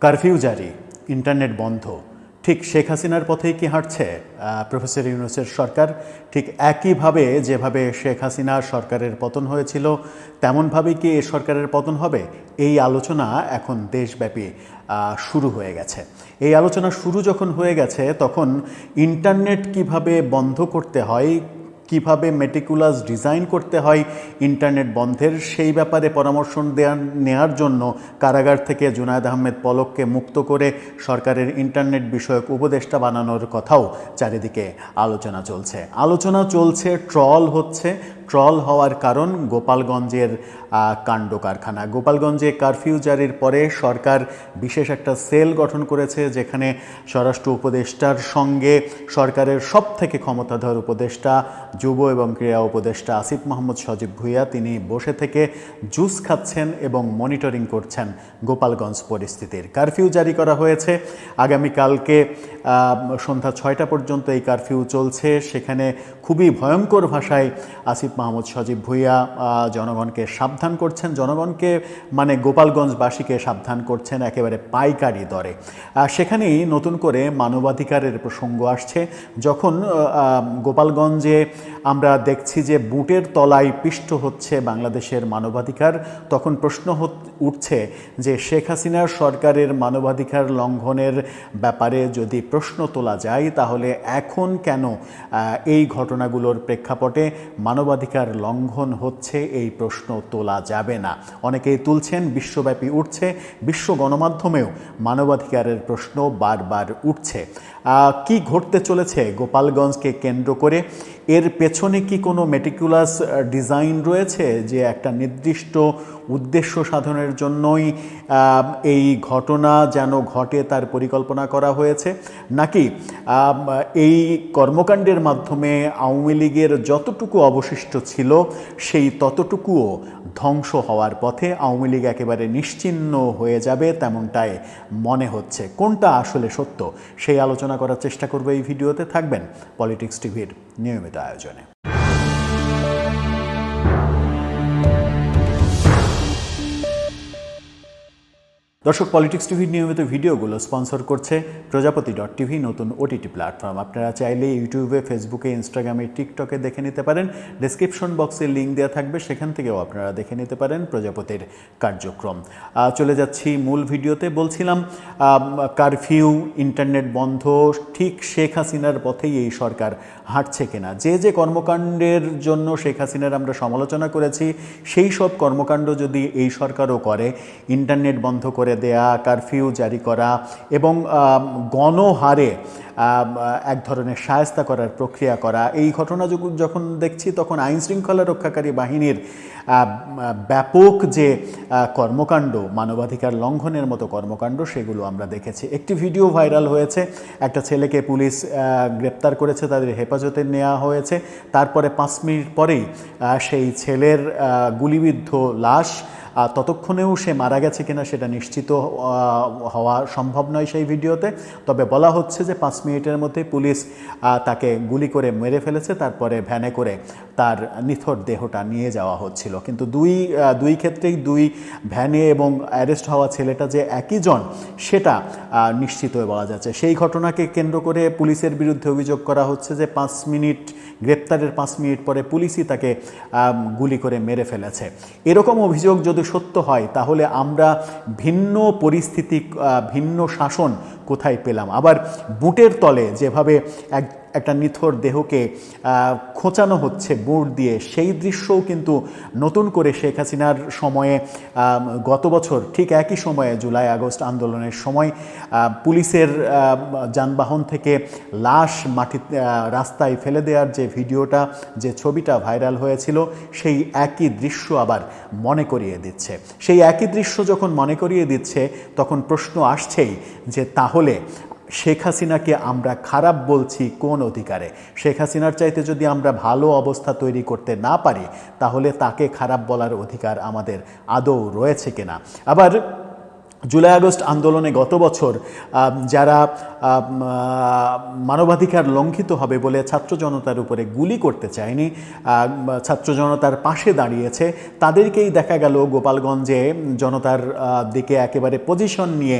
Curfew জারি, internet বন্ধ, ঠিক শেখ হাসিনার পথেই কি হাঁটছে প্রফেসর ইউনূসের সরকার? ঠিক একইভাবে যেভাবে শেখ হাসিনার সরকারের পতন হয়েছিল তেমনভাবেই কি এ সরকারের পতন হবে? এই আলোচনা এখন দেশব্যাপী শুরু হয়ে গেছে। এই আলোচনা শুরু যখন হয়ে গেছে তখন ইন্টারনেট কিভাবে বন্ধ করতে হয়, কিভাবে মেটিকুলাস ডিজাইন করতে হয় ইন্টারনেট বন্ধের, সেই ব্যাপারে পরামর্শ নেওয়ার জন্য কারাগার থেকে জুনায়েদ আহমেদ পলককে মুক্ত করে সরকারের ইন্টারনেট বিষয়ক উপদেষ্টা বানানোর কথাও চারিদিকে আলোচনা চলছে, ট্রল হচ্ছে। ট্রল হওয়ার কারণ গোপালগঞ্জের কাণ্ড কারখানা। গোপালগঞ্জে কারফিউ জারির পরে সরকার বিশেষ একটা সেল গঠন করেছে, যেখানে স্বরাষ্ট্র উপদেষ্টার সঙ্গে সরকারের সবথেকে ক্ষমতাধর উপদেষ্টা, যুব এবং ক্রীড়া উপদেষ্টা আসিফ মাহমুদ সজীব ভুঁইয়া, তিনি বসে থেকে জুস খাচ্ছেন এবং মনিটরিং করছেন গোপালগঞ্জ পরিস্থিতির। কারফিউ জারি করা হয়েছে আগামীকালকে সন্ধ্যা 6টা পর্যন্ত এই কারফিউ চলছে। সেখানে খুবই ভয়ঙ্কর ভাষায় আসিফ মাহমুদ সজীব ভুঁইয়া জনগণকে সাবধান করছেন, জনগণকে মানে গোপালগঞ্জবাসীকে সাবধান করছেন একেবারে পাইকারি দরে। সেখানেই নতুন করে মানবাধিকারের প্রসঙ্গ আসছে। যখন গোপালগঞ্জে আমরা দেখছি যে বুটের তলায় পিষ্ট হচ্ছে বাংলাদেশের মানবাধিকার, তখন প্রশ্ন উঠছে যে শেখ হাসিনার সরকারের মানবাধিকার লঙ্ঘনের ব্যাপারে যদি প্রশ্ন তোলা যায়, তাহলে এখন কেন এই ঘটনাগুলোর প্রেক্ষাপটে মানবাধিকার লঙ্ঘন হচ্ছে এই প্রশ্ন তোলা যাবে না। অনেকেই তুলছেন, বিশ্বব্যাপী উঠছে, বিশ্ব গণমাধ্যমেও মানবাধিকারের প্রশ্ন বারবার উঠছে। কি ঘটতে চলেছে গোপালগঞ্জকে কেন্দ্র করে? এর পেছনে কি কোনো মেটিকুলাস ডিজাইন রয়েছে যে একটা নির্দিষ্ট উদ্দেশ্য সাধনের জন্যই এই ঘটনা যেন ঘটে তার পরিকল্পনা করা হয়েছে, নাকি এই কর্মকাণ্ডের মাধ্যমে আওয়ামী লীগের যতটুকু অবশিষ্ট ছিল সেই ততটুকুও ধ্বংস হওয়ার পথে, আওয়ামী লীগ একেবারে নিশ্চিহ্ন হয়ে যাবে তেমনটাই মনে হচ্ছে? কোনটা আসলে সত্য সেই আলোচনা করার চেষ্টা করব এই ভিডিওতে। থাকবেন পলিটিক্স টিভির নিয়মিত আয়োজনে। দর্শক, পলিটিক্স টিভির নিয়মিত ভিডিওগুলো স্পন্সর করছে প্রজাপতি.টিভি, নতুন ওটিটি প্ল্যাটফর্ম। আপনারা চাইলে ইউটিউবে, ফেসবুকে, ইনস্টাগ্রামে, টিকটকে দেখে নিতে পারেন। ডেসক্রিপশন বক্সে লিঙ্ক দেওয়া থাকবে, সেখান থেকেও আপনারা দেখে নিতে পারেন প্রজাপতির কার্যক্রম। চলে যাচ্ছি মূল ভিডিওতে। বলছিলাম কারফিউ, ইন্টারনেট বন্ধ, ঠিক শেখ হাসিনার পথেই এই সরকার হাঁটছে কিনা? যে কর্মকাণ্ডের জন্য শেখ হাসিনার আমরা সমালোচনা করেছি, সেই সব কর্মকাণ্ড যদি এই সরকারও করে, ইন্টারনেট বন্ধ করে দেয়া, কারফিউ জারি করা এবং গণহারে এক ধরনের শায়েস্তা করার প্রক্রিয়া করা, এই ঘটনা যখন দেখছি তখন আইনশৃঙ্খলা রক্ষাকারী বাহিনীর ব্যাপক যে কর্মকাণ্ড, মানবাধিকার লঙ্ঘনের মতো কর্মকাণ্ড, সেগুলো আমরা দেখেছি। একটি ভিডিও ভাইরাল হয়েছে, একটা ছেলেকে পুলিশ গ্রেপ্তার করেছে, তাদের হেফাজতে নেওয়া হয়েছে। তারপরে 5 মিনিট পরেই সেই ছেলের গুলিবিদ্ধ লাশ, ততক্ষণেও সে মারা গেছে কিনা সেটা নিশ্চিত হওয়া সম্ভব নয় সেই ভিডিওতে। তবে বলা হচ্ছে যে 5 মিনিটের মধ্যে পুলিশ তাকে গুলি করে মেরে ফেলেছে, তারপরে ভ্যানে করে তার নিথর দেহটা নিয়ে যাওয়া হচ্ছিল। কিন্তু দুই ক্ষেত্রেই, দুই ভ্যানে এবং অ্যারেস্ট হওয়া ছেলেটা যে একই জন সেটা নিশ্চিত হয়ে বলা যাচ্ছে। সেই ঘটনাকে কেন্দ্র করে পুলিশের বিরুদ্ধে অভিযোগ করা হচ্ছে যে 5 মিনিট, গ্রেপ্তারের 5 মিনিট পরে পুলিশই তাকে গুলি করে মেরে ফেলেছে। এরকম অভিযোগ যদি সত্য হয়, তাহলে আমরা ভিন্ন পরিস্থিতি, ভিন্ন শাসন কোথায় পেলাম? আবার বুটের তলে যেভাবে একটা নিথর দেহকে খোঁচানো হচ্ছে বুট দিয়ে, সেই দৃশ্যও কিন্তু নতুন করে শেখ হাসিনার সময়ে, গত বছর ঠিক একই সময়ে জুলাই আগস্ট আন্দোলনের সময় পুলিশের যানবাহন থেকে লাশ রাস্তায় ফেলে দেওয়ার যে ভিডিওটা, যে ছবিটা ভাইরাল হয়েছিল, সেই একই দৃশ্য আবার মনে করিয়ে দিচ্ছে। সেই একই দৃশ্য যখন মনে করিয়ে দিচ্ছে, তখন প্রশ্ন আসছেই যে তাহলে শেখ হাসিনাকে আমরা খারাপ বলছি কোন অধিকারে? শেখ হাসিনার চাইতে যদি আমরা ভালো অবস্থা তৈরি করতে না পারি, তাহলে তাকে খারাপ বলার অধিকার আমাদের আদৌ রয়েছে কিনা? আবার জুলাই আগস্ট আন্দোলনে গত বছর যারা মানবাধিকার লঙ্ঘিত হবে বলে ছাত্র জনতার উপরে গুলি করতে চায়নি, ছাত্র জনতার পাশে দাঁড়িয়েছে, তাদেরকেই দেখা গেল গোপালগঞ্জে জনতার দিকে একেবারে পজিশন নিয়ে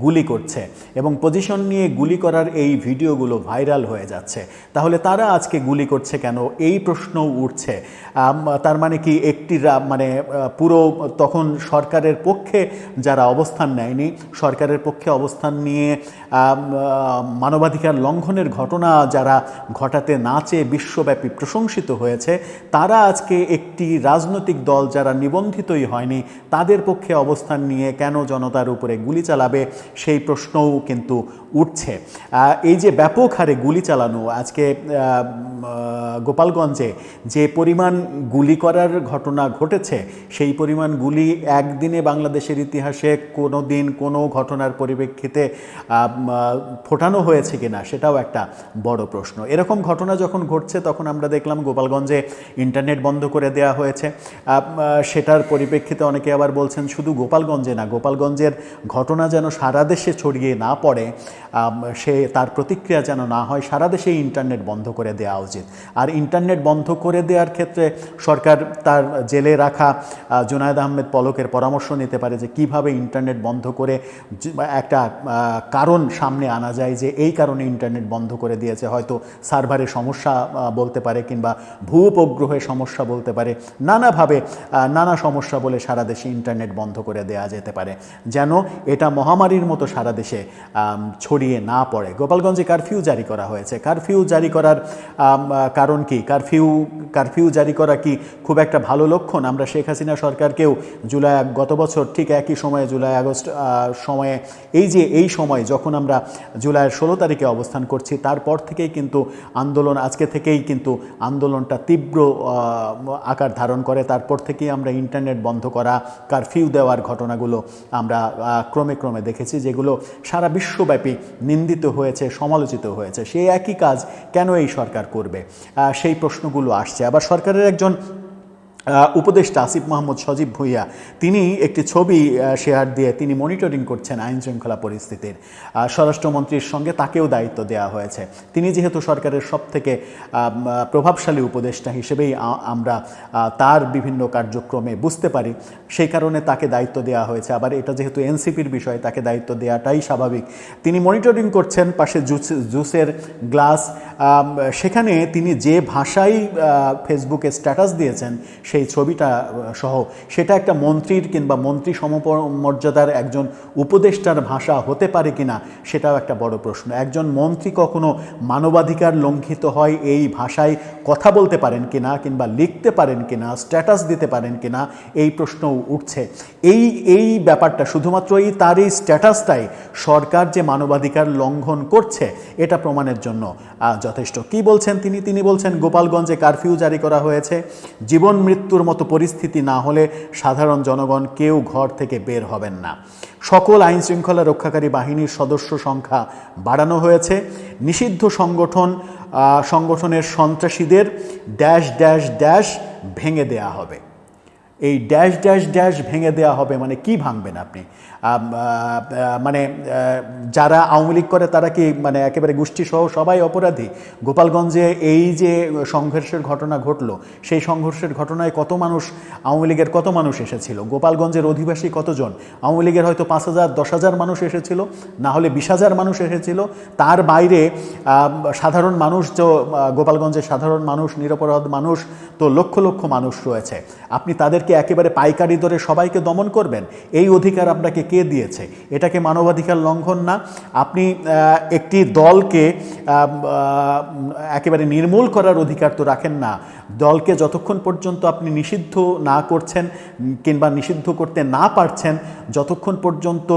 গুলি করছে এবং পজিশন নিয়ে গুলি করার এই ভিডিওগুলো ভাইরাল হয়ে যাচ্ছে। তাহলে তারা আজকে গুলি করছে কেন, এই প্রশ্নও উঠছে। তার মানে কি একটি মানে পুরো তখন সরকারের পক্ষে যারা অবস্থান নেয়নি, সরকারের পক্ষে অবস্থান নিয়ে মানবাধিকার লঙ্ঘনের ঘটনা যারা ঘটাতে না চেয়ে বিশ্বব্যাপী প্রশংসিত হয়েছে, তারা আজকে একটি রাজনৈতিক দল যারা নিবন্ধিতই হয়নি তাদের পক্ষে অবস্থান নিয়ে কেন জনতার উপরে গুলি চালাবে, সেই প্রশ্নও কিন্তু উঠছে। এই যে ব্যাপক হারে গুলি চালানো আজকে গোপালগঞ্জে যে পরিমাণ গুলি করার ঘটনা ঘটেছে, সেই পরিমাণ গুলি একদিনে বাংলাদেশের ইতিহাসে কোনো দিন কোনো ঘটনার পরিপ্রেক্ষিতে ফোটানো হয়েছে কিনা সেটাও একটা বড় প্রশ্ন। এরকম ঘটনা যখন ঘটছে তখন আমরা দেখলাম গোপালগঞ্জে ইন্টারনেট বন্ধ করে দেওয়া হয়েছে। সেটার পরিপ্রেক্ষিতে অনেকে আবার বলছেন শুধু গোপালগঞ্জে না, গোপালগঞ্জের ঘটনা যেন সারা দেশে ছড়িয়ে না পড়ে, সে তার প্রতিক্রিয়া যেন না হয়, সারা দেশে ইন্টারনেট বন্ধ করে দেওয়া উচিত। আর ইন্টারনেট বন্ধ করে দেওয়ার ক্ষেত্রে সরকার তার জেলে রাখা জুনায়েদ আহমেদ পলকের পরামর্শ নিতে পারে যে কিভাবে ইন্টারনেট বন্ধ করে একটা কারণ সামনে আনা যায় যে এই কারণে ইন্টারনেট বন্ধ করে দিয়েছে, হয়তো সার্ভারের সমস্যা বলতে পারে কিংবা ভূপগ্রহের সমস্যা বলতে পারে, নানাভাবে নানা সমস্যা বলে সারা দেশে ইন্টারনেট বন্ধ করে দেওয়া যেতে পারে যেন এটা মহামারীর মতো সারা দেশে ছড়িয়ে না পড়ে। গোপালগঞ্জে কারফিউ জারি করা হয়েছে। কারফিউ জারি করার কারণ কি? কারফিউ জারি করা কি খুব একটা ভালো লক্ষণ? আমরা শেখ হাসিনা সরকারকেও গত বছর ঠিক একই সময়ে জুলাই আগস্ট সময়ে এই সময় যখন আমরা জুলাইয়ের 16 তারিখে অবস্থান করছি, তারপর থেকেই কিন্তু আন্দোলন, আজকে থেকেই কিন্তু আন্দোলনটা তীব্র আকার ধারণ করে। তারপর থেকেই আমরা ইন্টারনেট বন্ধ করা, কারফিউ দেওয়ার ঘটনাগুলো আমরা ক্রমে ক্রমে দেখেছি, যেগুলো সারা বিশ্বব্যাপী নিন্দিত হয়েছে, সমালোচিত হয়েছে। সেই একই কাজ কেন এই সরকার করবে, সেই প্রশ্নগুলো আসছে। আবার সরকারের একজন উপদেষ্টা আসিফ মাহমুদ সজীব ভুঁইয়া তিনি একটি ছবি শেয়ার দিয়ে তিনি মনিটরিং করছেন আইন শৃঙ্খলা পরিস্থিতির। স্বরাষ্ট্রমন্ত্রীর সঙ্গে তাকেও দায়িত্ব দেওয়া হয়েছে। তিনি যেহেতু সরকারের সবথেকে প্রভাবশালী উপদেষ্টা হিসেবেই আমরা তার বিভিন্ন কার্যক্রমে বুঝতে পারি, সেই কারণে তাকে দায়িত্ব দেওয়া হয়েছে। আবার এটা যেহেতু এনসিপির বিষয়, তাকে দায়িত্ব দেওয়াটাই স্বাভাবিক। তিনি মনিটরিং করছেন, পাশে জুসের গ্লাস, সেখানে তিনি যে ভাষায় ফেসবুকে স্ট্যাটাস দিয়েছেন সেই ছবিটা সহ, সেটা একটা মন্ত্রীর কিংবা মন্ত্রী সমমর্যাদার একজন উপদেষ্টার ভাষা হতে পারে কিনা সেটাও একটা বড় প্রশ্ন। একজন মন্ত্রী কখনো মানবাধিকার লঙ্ঘিত হয় এই ভাষায় কথা বলতে পারেন কিনা কিংবা লিখতে পারেন কিনা, স্ট্যাটাস দিতে পারেন কিনা, এই প্রশ্নও উঠছে। এই ব্যাপারটা শুধুমাত্র তার এই স্ট্যাটাসটাই সরকার যে মানবাধিকার লঙ্ঘন করছে এটা প্রমাণের জন্য যথেষ্ট। কি বলছেন তিনি বলছেন গোপালগঞ্জে কারফিউ জারি করা হয়েছে, জীবন মৃত্যুর মতো পরিস্থিতি না হলে সাধারণ জনগণ কেউ ঘর থেকে বের হবেন না, সকল আইন শৃঙ্খলা রক্ষাকারী বাহিনীর সদস্য সংখ্যা বাড়ানো হয়েছে, নিষিদ্ধ সংগঠনের সন্ত্রাসীদের ড্যাশ ড্যাশ ড্যাশ ভেঙে দেয়া হবে। এই ড্যাশ ড্যাশ ড্যাশ ভেঙে দেওয়া হবে মানে কি ভাঙবেন আপনি? মানে যারা আওয়ামী লীগ করে তারা কি মানে একেবারে গোষ্ঠীসহ সবাই অপরাধী? গোপালগঞ্জে এই যে সংঘর্ষের ঘটনা ঘটলো, সেই সংঘর্ষের ঘটনায় কত মানুষ, আওয়ামী লীগের কত মানুষ এসেছিল? গোপালগঞ্জের অধিবাসী কতজন? আওয়ামী লীগের হয়তো 5,000 10,000 মানুষ এসেছিল, না হলে 20,000 মানুষ এসেছিল। তার বাইরে সাধারণ মানুষ, তো গোপালগঞ্জের সাধারণ মানুষ, নিরপরাধ মানুষ তো লক্ষ লক্ষ মানুষ রয়েছে। আপনি তাদেরকে একেবারে পাইকারি দরে সবাইকে দমন করবেন? এই অধিকার আপনাকে কে দিয়েছে? এটাকে মানবাধিকার লঙ্ঘন না? আপনি একটি দলকে একেবারে নির্মূল করার অধিকার তো রাখেন না। দলকে যতক্ষণ পর্যন্ত আপনি নিষিদ্ধ না করছেন কিংবা নিষিদ্ধ করতে না পারছেন, যতক্ষণ পর্যন্ত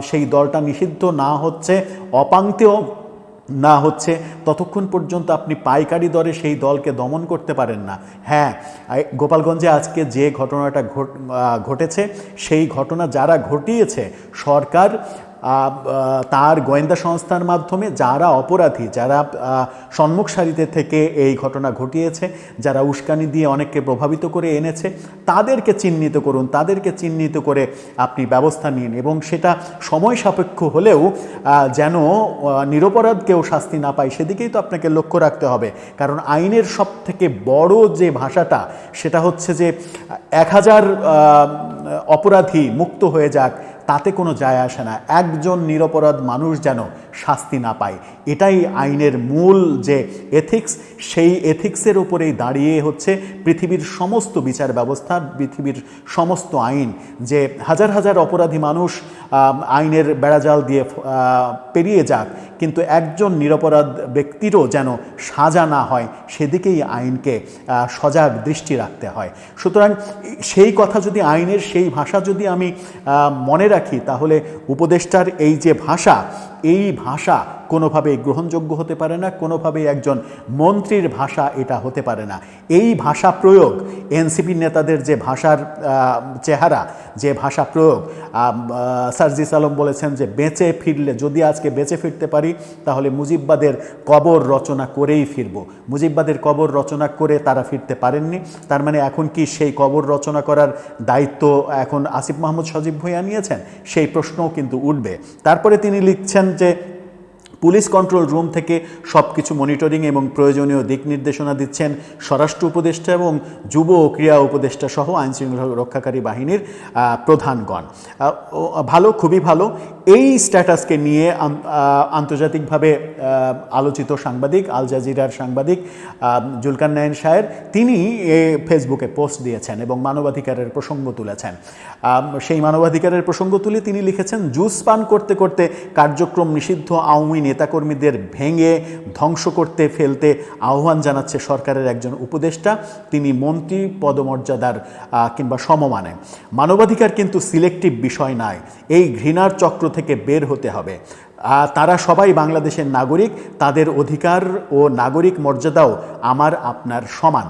সেই দলটা নিষিদ্ধ না হচ্ছে, অপাঙ্ক্তেয় না হচ্ছে, ততক্ষণ পর্যন্ত আপনি পাইকারি দরে সেই দলকে দমন করতে পারেন না। হ্যাঁ, গোপালগঞ্জে আজকে যে ঘটনাটা ঘটেছে, সেই ঘটনা যারা ঘটিয়েছে সরকার তার গোয়েন্দা সংস্থার মাধ্যমে যারা অপরাধী, যারা সম্মুখ সারিতে থেকে এই ঘটনা ঘটিয়েছে, যারা উস্কানি দিয়ে অনেককে প্রভাবিত করে এনেছে, তাদেরকে চিহ্নিত করুন, তাদেরকে চিহ্নিত করে আপনি ব্যবস্থা নিন, এবং সেটা সময় সাপেক্ষ হলেও যেন নিরপরাধ কেউ শাস্তি না পায় সেদিকেই তো আপনাকে লক্ষ্য রাখতে হবে। কারণ আইনের সব থেকে বড় যে ভাষাটা সেটা হচ্ছে যে 1000 অপরাধী মুক্ত হয়ে যাক, তাতে কোনো যায় আসে না, একজন নিরপরাধ মানুষ যেন শাস্তি না পায়। এটাই আইনের মূল যে এথিক্স, সেই এথিক্সের উপরেই দাঁড়িয়ে হচ্ছে পৃথিবীর সমস্ত বিচার ব্যবস্থা, পৃথিবীর সমস্ত আইন। যে হাজার হাজার অপরাধী মানুষ আইনের বেড়াজাল দিয়ে পেরিয়ে যাক, কিন্তু একজন নিরপরাধ ব্যক্তিরও যেন সাজা না হয়, সেদিকেই আইনকে সজাগ দৃষ্টি রাখতে হয়। সুতরাং সেই কথা যদি, আইনের সেই ভাষা যদি আমি মনে রাখি, তাহলে উপদেষ্টার এই যে ভাষা, এই ভাষা কোনোভাবেই গ্রহণযোগ্য হতে পারে না, কোনোভাবেই একজন মন্ত্রীর ভাষা এটা হতে পারে না। এই ভাষা প্রয়োগ, এনসিপি নেতাদের যে ভাষার চেহারা, যে ভাষা প্রয়োগ, সার্জিস আলম বলেছেন যে বেঁচে ফিরলে, যদি আজকে বেঁচে ফিরতে পারি তাহলে মুজিববাদের কবর রচনা করেই ফিরব। মুজিববাদের কবর রচনা করে তারা ফিরতে পারেননি, তার মানে এখন কি সেই কবর রচনা করার দায়িত্ব এখন আসিফ মাহমুদ সজীব ভূঁইয়া নিয়েছেন? সেই প্রশ্নও কিন্তু উঠবে। তারপরে তিনি লিখছেন যে পুলিশ কন্ট্রোল রুম থেকে সব কিছু মনিটরিং এবং প্রয়োজনীয় দিক নির্দেশনা দিচ্ছেন স্বরাষ্ট্র উপদেষ্টা এবং যুব ও ক্রীড়া উপদেষ্টা সহ আইনশৃঙ্খলা রক্ষাকারী বাহিনীর প্রধানগণ। ভালো, খুবই ভালো। এই স্ট্যাটাসকে নিয়ে আন্তর্জাতিকভাবে আলোচিত সাংবাদিক, আল জাজিরার সাংবাদিক জুলকারনাইন শাহের, তিনি ফেসবুকে পোস্ট দিয়েছেন এবং মানবাধিকারের প্রসঙ্গ তুলেছেন। সেই মানবাধিকারের প্রসঙ্গ তুলে তিনি লিখেছেন, জুস পান করতে করতে কার্যক্রম নিষিদ্ধ আওয়ামী নেতাকর্মীদের ভেঙে ধ্বংস করতে ফেলতে আহ্বান জানাচ্ছে সরকারের একজন উপদেষ্টা, তিনি মন্ত্রী পদমর্যাদার কিংবা সমমানে। মানবাধিকার কিন্তু সিলেক্টিভ বিষয় নয়, এই ঘৃণার চক্র থেকে বের হতে হবে। তারা সবাই বাংলাদেশের নাগরিক, তাদের অধিকার ও নাগরিক মর্যাদাও আমার আপনার সমান।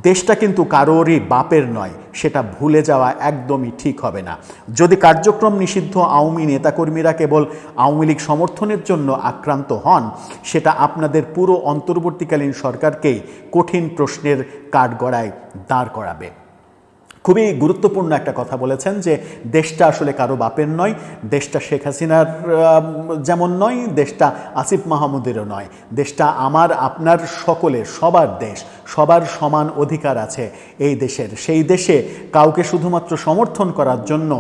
দেশটা কিন্তু কারোরই বাপের নয়, সেটা ভুলে যাওয়া একদমই ঠিক হবে না। যদি কার্যক্রম নিষিদ্ধ আওয়ামী নেতাকর্মীরা কেবল আওয়ামী লীগ সমর্থনের জন্য আক্রান্ত হন, সেটা আপনাদের পুরো অন্তর্বর্তীকালীন সরকারকেই কঠিন প্রশ্নের কাঠগড়ায় দাঁড় করাবে। খুবই গুরুত্বপূর্ণ একটা কথা বলেছেন যে দেশটা আসলে কারো বাপের নয়, দেশটা শেখ হাসিনার যেমন নয়, দেশটা আসিফ মাহমুদেরও নয়, দেশটা আমার আপনার সকলের, সবার দেশ, সবার সমান অধিকার আছে এই দেশের। সেই দেশে কাউকে শুধুমাত্র সমর্থন করার জন্য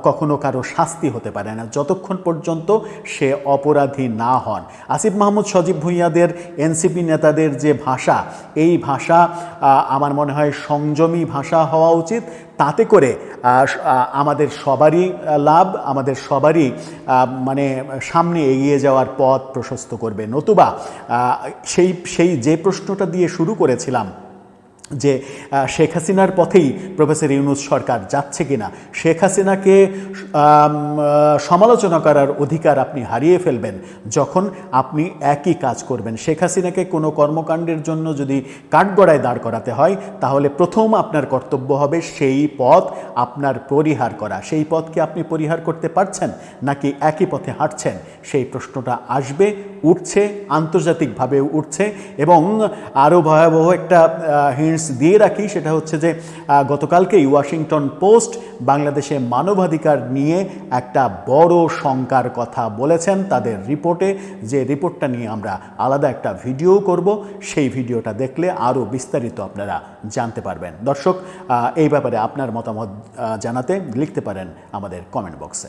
কখনো কারো শাস্তি হতে পারে না, যতক্ষণ পর্যন্ত সে অপরাধী না হন। আসিফ মাহমুদ সজীব ভূঁইয়াদের, এনসিপি নেতাদের যে ভাষা, এই ভাষা আমার মনে হয় সংযমী ভাষা হওয়া উচিত। তাতে করে আমাদের সবারই লাভ, আমাদের সবারই মানে সামনে এগিয়ে যাওয়ার পথ প্রশস্ত করবে। নতুবা সেই যে প্রশ্নটা দিয়ে শুরু করেছিলাম যে শেখ হাসিনার পথেই প্রফেসর ইউনূস সরকার যাচ্ছে কিনা, শেখ হাসিনাকে সমালোচনা করার অধিকার আপনি হারিয়ে ফেলবেন যখন আপনি একই কাজ করবেন। শেখ হাসিনাকে কোনো কর্মকাণ্ডের জন্য যদি কাঠগড়ায় দাঁড় করাতে হয়, তাহলে প্রথম আপনার কর্তব্য হবে সেই পথ আপনার পরিহার করা। সেই পথকে আপনি পরিহার করতে পারছেন নাকি একই পথে হাঁটছেন, সেই প্রশ্নটা আসবে, উঠছে, আন্তর্জাতিকভাবে উঠছে। এবং আরও ভয়াবহ একটা হিন্টস দিয়ে রাখি, সেটা হচ্ছে যে গতকালকেই ওয়াশিংটন পোস্ট বাংলাদেশে মানবাধিকার নিয়ে একটা বড় শঙ্কার কথা বলেছেন তাদের রিপোর্টে, যে রিপোর্টটা নিয়ে আমরা আলাদা একটা ভিডিও করব। সেই ভিডিওটা দেখলে আরও বিস্তারিত আপনারা জানতে পারবেন। দর্শক, এই ব্যাপারে আপনার মতামত জানাতে লিখতে পারেন আমাদের কমেন্ট বক্সে।